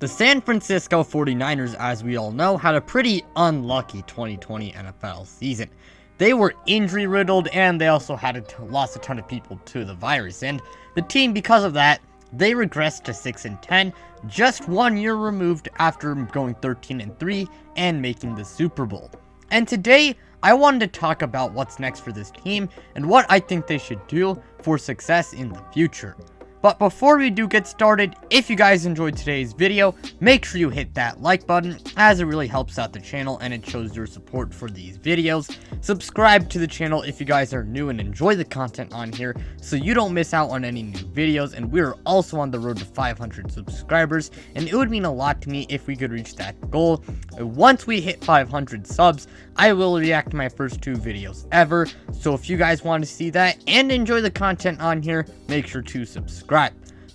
The San Francisco 49ers, as we all know, had a pretty unlucky 2020 NFL season. They were injury riddled and they also had lost a ton of people to the virus, and the team, because of that, they regressed to 6-10, just 1 year removed after going 13-3 and making the Super Bowl. And today, I wanted to talk about what's next for this team and what I think they should do for success in the future. But before we do get started, if you guys enjoyed today's video, make sure you hit that like button, as it really helps out the channel and it shows your support for these videos. Subscribe to the channel if you guys are new and enjoy the content on here, so you don't miss out on any new videos. And we're also on the road to 500 subscribers, and it would mean a lot to me if we could reach that goal. Once we hit 500 subs, I will react to my first 2 videos ever, so if you guys want to see that and enjoy the content on here, make sure to subscribe.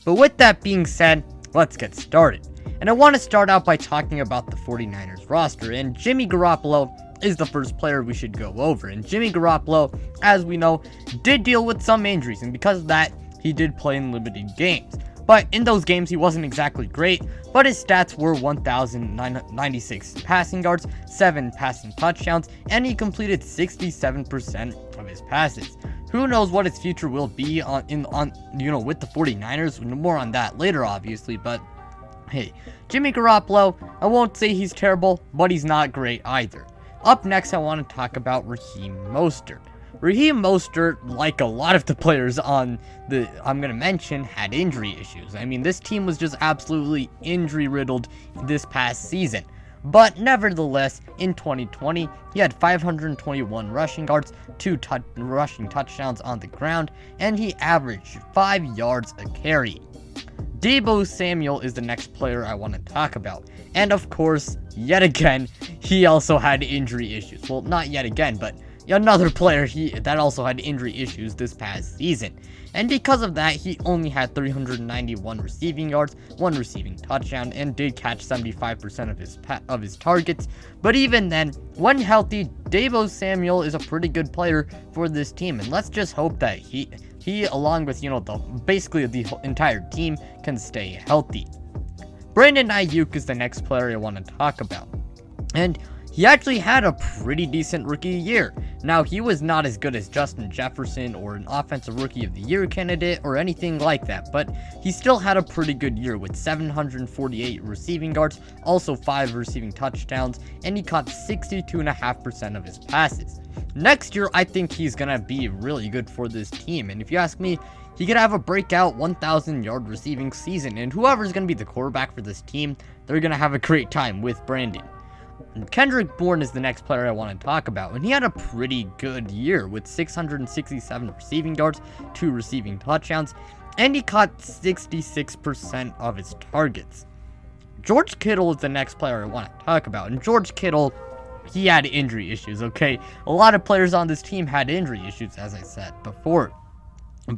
But with that being said, let's get started. And I want to start out by talking about the 49ers roster, and Jimmy Garoppolo is the first player we should go over. And Jimmy Garoppolo, as we know, did deal with some injuries, and because of that, he did play in limited games. But in those games, he wasn't exactly great, but his stats were 1,096 passing yards, 7 passing touchdowns, and he completed 67% of his passes. Who knows what his future will be with the 49ers? More on that later, obviously, but hey, Jimmy Garoppolo, I won't say he's terrible, but he's not great either. Up next, I want to talk about Raheem Moster. Raheem Moster, like a lot of the players I'm going to mention, had injury issues. I mean, this team was just absolutely injury riddled this past season. But nevertheless, in 2020, he had 521 rushing yards, 2 rushing touchdowns on the ground, and he averaged 5 yards a carry. Deebo Samuel is the next player I want to talk about. And of course, yet again, he also had injury issues. Well, not yet again, but another player that also had injury issues this past season. And because of that, he only had 391 receiving yards, 1 receiving touchdown, and did catch 75% of his targets. But even then, when healthy, Deebo Samuel is a pretty good player for this team, and let's just hope that he along with basically the entire team can stay healthy. Brandon Ayuk is the next player I want to talk about, and he actually had a pretty decent rookie year. Now, he was not as good as Justin Jefferson or an offensive rookie of the year candidate or anything like that, but he still had a pretty good year with 748 receiving yards, also 5 receiving touchdowns, and he caught 62.5% of his passes. Next year, I think he's going to be really good for this team, and if you ask me, he could have a breakout 1,000-yard receiving season, and whoever's going to be the quarterback for this team, they're going to have a great time with Brandon. Kendrick Bourne is the next player I want to talk about, and he had a pretty good year with 667 receiving yards, 2 receiving touchdowns, and he caught 66% of his targets. George Kittle is the next player I want to talk about, and George Kittle, he had injury issues, okay? A lot of players on this team had injury issues, as I said before.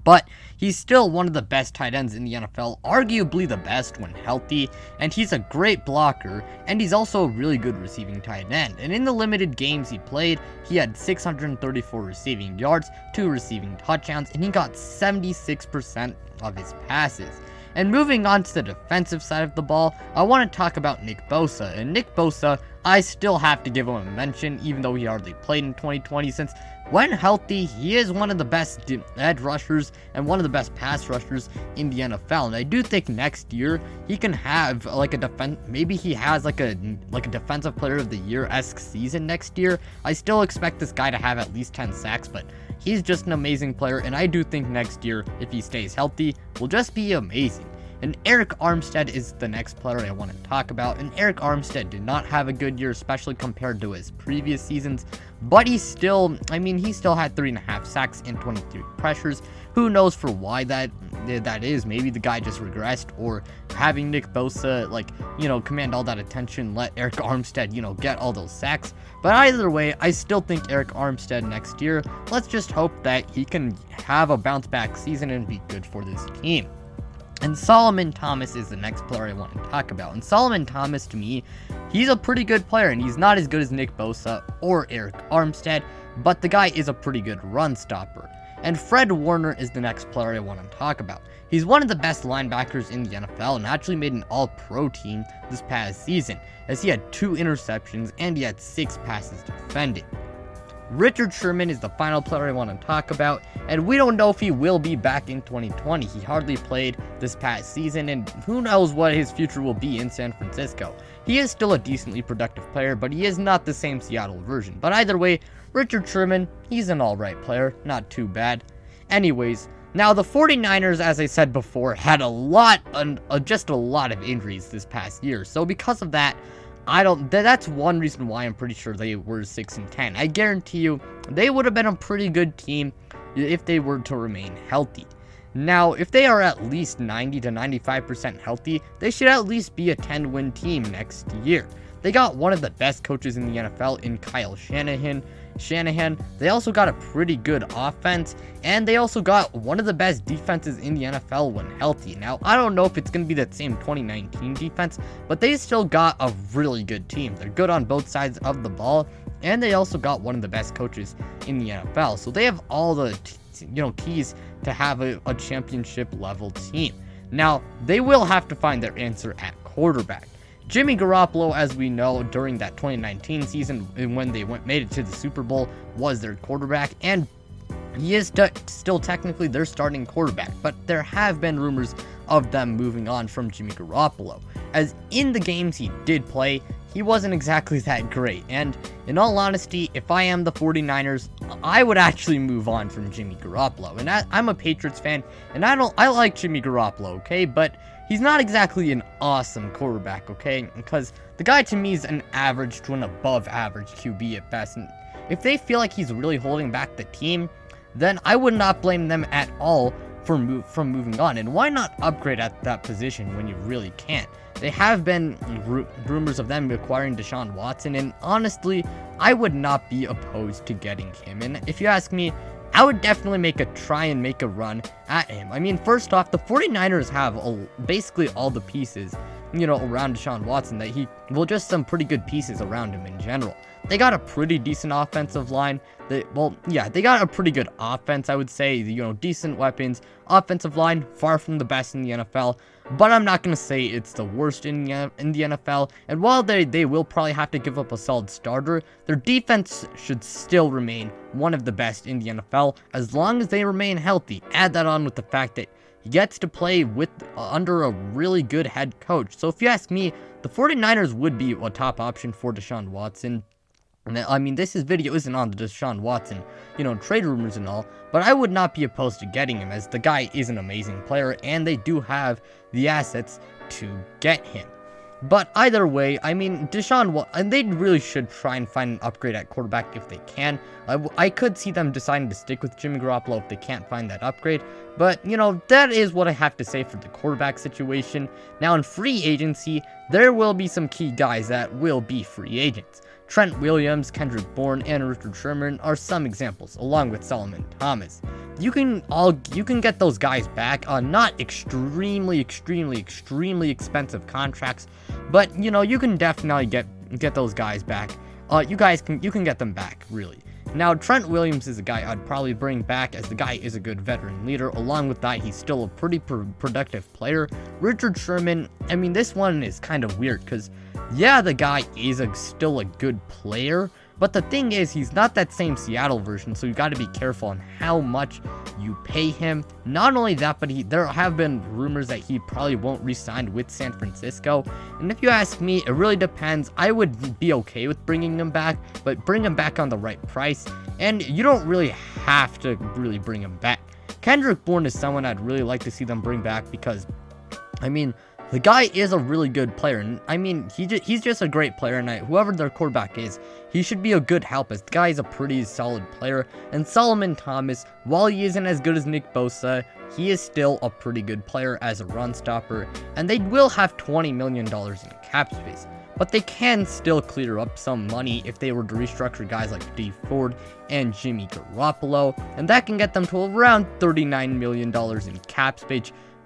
But he's still one of the best tight ends in the NFL, arguably the best when healthy, and he's a great blocker, and he's also a really good receiving tight end. And in the limited games he played, he had 634 receiving yards, 2 receiving touchdowns, and he got 76% of his passes. And moving on to the defensive side of the ball, I want to talk about Nick Bosa. And Nick Bosa, I still have to give him a mention, even though he hardly played in 2020, since when healthy, he is one of the best edge rushers and one of the best pass rushers in the NFL. And I do think next year he can have like a maybe he has like a defensive player of the year-esque season next year. I still expect this guy to have at least 10 sacks, but he's just an amazing player, and I do think next year, if he stays healthy, will just be amazing. And Arik Armstead is the next player I want to talk about. And Arik Armstead did not have a good year, especially compared to his previous seasons. But he still had 3.5 sacks and 23 pressures. Who knows for why that is? Maybe the guy just regressed, or having Nick Bosa, command all that attention, let Arik Armstead, get all those sacks. But either way, I still think Arik Armstead next year, let's just hope that he can have a bounce back season and be good for this team. And Solomon Thomas is the next player I want to talk about. And Solomon Thomas, to me, he's a pretty good player, and he's not as good as Nick Bosa or Arik Armstead, but the guy is a pretty good run stopper. And Fred Warner is the next player I want to talk about. He's one of the best linebackers in the NFL and actually made an all-pro team this past season, as he had 2 interceptions and he had 6 passes defended. Richard Sherman is the final player I want to talk about, and we don't know if he will be back in 2020. He hardly played this past season, and who knows what his future will be in San Francisco. He is still a decently productive player, but he is not the same Seattle version. But either way, Richard Sherman, he's an alright player, not too bad. Anyways, now the 49ers, as I said before, had just a lot of injuries this past year, so because of that, that's one reason why I'm pretty sure they were 6-10. I guarantee you, they would have been a pretty good team if they were to remain healthy. Now, if they are at least 90 to 95% healthy, they should at least be a 10-win team next year. They got one of the best coaches in the NFL in Kyle Shanahan. They also got a pretty good offense, and they also got one of the best defenses in the NFL when healthy. Now, I don't know if it's going to be that same 2019 defense, but they still got a really good team. They're good on both sides of the ball, and they also got one of the best coaches in the NFL. So they have all the keys to have a championship level team. Now, they will have to find their answer at quarterback. Jimmy Garoppolo, as we know, during that 2019 season when they made it to the Super Bowl, was their quarterback, and he is still technically their starting quarterback, but there have been rumors of them moving on from Jimmy Garoppolo, as in the games he did play, he wasn't exactly that great, and in all honesty, if I am the 49ers, I would actually move on from Jimmy Garoppolo, and I'm a Patriots fan, and I like Jimmy Garoppolo, okay, but he's not exactly an awesome quarterback, okay? Because the guy to me is an average to an above average QB at best. And if they feel like he's really holding back the team, then I would not blame them at all from moving on. And why not upgrade at that position when you really can't? They have been rumors of them acquiring Deshaun Watson, and honestly, I would not be opposed to getting him. And if you ask me, I would definitely try and make a run at him. I mean, first off, the 49ers have basically all the pieces, around Deshaun Watson just some pretty good pieces around him in general. They got a pretty decent offensive line. They got a pretty good offense, I would say, decent weapons. Offensive line, far from the best in the NFL, but I'm not going to say it's the worst in the NFL. And while they will probably have to give up a solid starter, their defense should still remain one of the best in the NFL as long as they remain healthy. Add that on with the fact that he gets to play under a really good head coach. So if you ask me, the 49ers would be a top option for Deshaun Watson. I mean, this video isn't on the Deshaun Watson, trade rumors and all, but I would not be opposed to getting him, as the guy is an amazing player, and they do have the assets to get him. But either way, I mean, and they really should try and find an upgrade at quarterback if they can. I could see them deciding to stick with Jimmy Garoppolo if they can't find that upgrade, but, that is what I have to say for the quarterback situation. Now, in free agency, there will be some key guys that will be free agents. Trent Williams, Kendrick Bourne, and Richard Sherman are some examples, along with Solomon Thomas. You can get those guys back on not extremely expensive contracts, but you can definitely get those guys back. You can get them back, really. Now, Trent Williams is a guy I'd probably bring back, as the guy is a good veteran leader. Along with that, he's still a pretty productive player. Richard Sherman, I mean, this one is kind of weird, because yeah, the guy is still a good player, but the thing is, he's not that same Seattle version, so you got to be careful on how much you pay him. Not only that, but there have been rumors that he probably won't re-sign with San Francisco, and if you ask me, it really depends. I would be okay with bringing him back, but bring him back on the right price, and you don't really have to really bring him back. Kendrick Bourne is someone I'd really like to see them bring back, because, I mean, the guy is a really good player, and I mean, he's just a great player, and whoever their quarterback is, he should be a good help, as the guy is a pretty solid player. And Solomon Thomas, while he isn't as good as Nick Bosa, he is still a pretty good player as a run stopper, and they will have $20 million in cap space. But they can still clear up some money if they were to restructure guys like Dee Ford and Jimmy Garoppolo, and that can get them to around $39 million in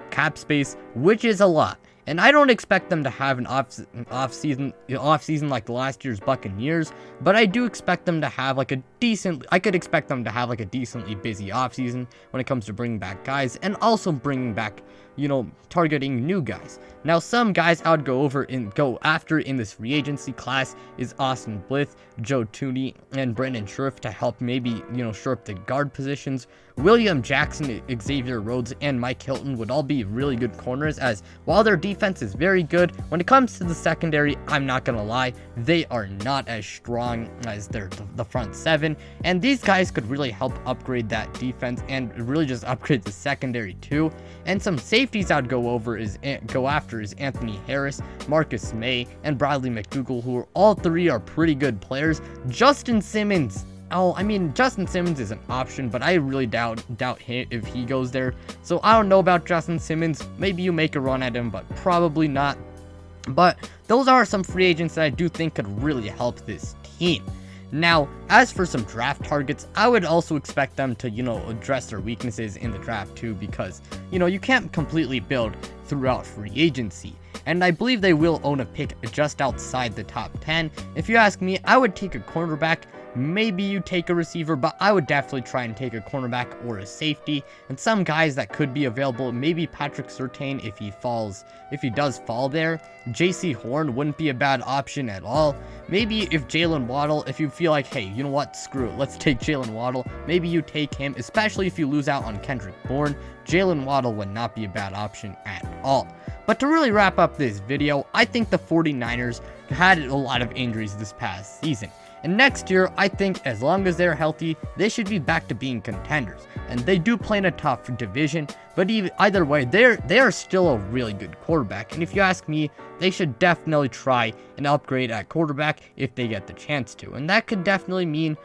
cap space, which is a lot. And I don't expect them to have an off season like the last year's Buccaneers, but I do expect them to have like a I could expect them to have like a decently busy off season when it comes to bringing back guys and also bringing back, targeting new guys. Now, some guys I would go after in this free agency class is Austin Blythe, Joe Tooney, and Brandon Scherff to help maybe, shore up the guard positions. William Jackson, Xavier Rhodes, and Mike Hilton would all be really good corners, as while their defense is very good, when it comes to the secondary, I'm not gonna lie, they are not as strong as the front seven, and these guys could really help upgrade that defense and really just upgrade the secondary too. And some safeties I'd go after is Anthony Harris, Marcus May, and Bradley McDougall, who all three are pretty good players. Justin Simmons. Oh, I mean, Justin Simmons is an option, but I really doubt him if he goes there. So I don't know about Justin Simmons. Maybe you make a run at him, but probably not. But those are some free agents that I do think could really help this team. Now, as for some draft targets, I would also expect them to, address their weaknesses in the draft too, because, you can't completely build throughout free agency. And I believe they will own a pick just outside the top 10. If you ask me, I would take a cornerback. Maybe you take a receiver, but I would definitely try and take a cornerback or a safety. And some guys that could be available, maybe Patrick Surtain if he does fall there. JC Horn wouldn't be a bad option at all. Maybe if Jalen Waddle, if you feel like, hey, you know what, screw it, let's take Jalen Waddle, maybe you take him, especially if you lose out on Kendrick Bourne. Jalen Waddle would not be a bad option at all. But to really wrap up this video, I think the 49ers had a lot of injuries this past season. And next year, I think as long as they're healthy, they should be back to being contenders. And they do play in a tough division, but either way, they are still a really good quarterback. And if you ask me, they should definitely try and upgrade at quarterback if they get the chance to. And that could definitely mean,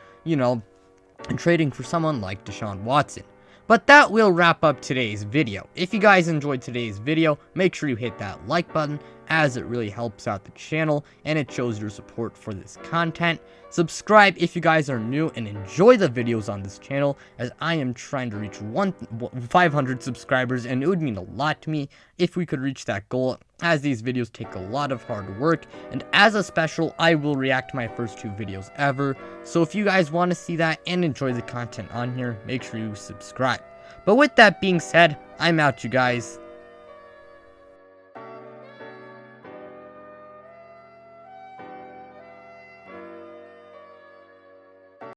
trading for someone like Deshaun Watson. But that will wrap up today's video. If you guys enjoyed today's video, make sure you hit that like button, as it really helps out the channel and it shows your support for this content. Subscribe if you guys are new and enjoy the videos on this channel, as I am trying to reach 500 subscribers, and it would mean a lot to me if we could reach that goal, as these videos take a lot of hard work. And as a special, I will react to my first 2 videos ever. So if you guys want to see that and enjoy the content on here, make sure you subscribe. But with that being said, I'm out, you guys.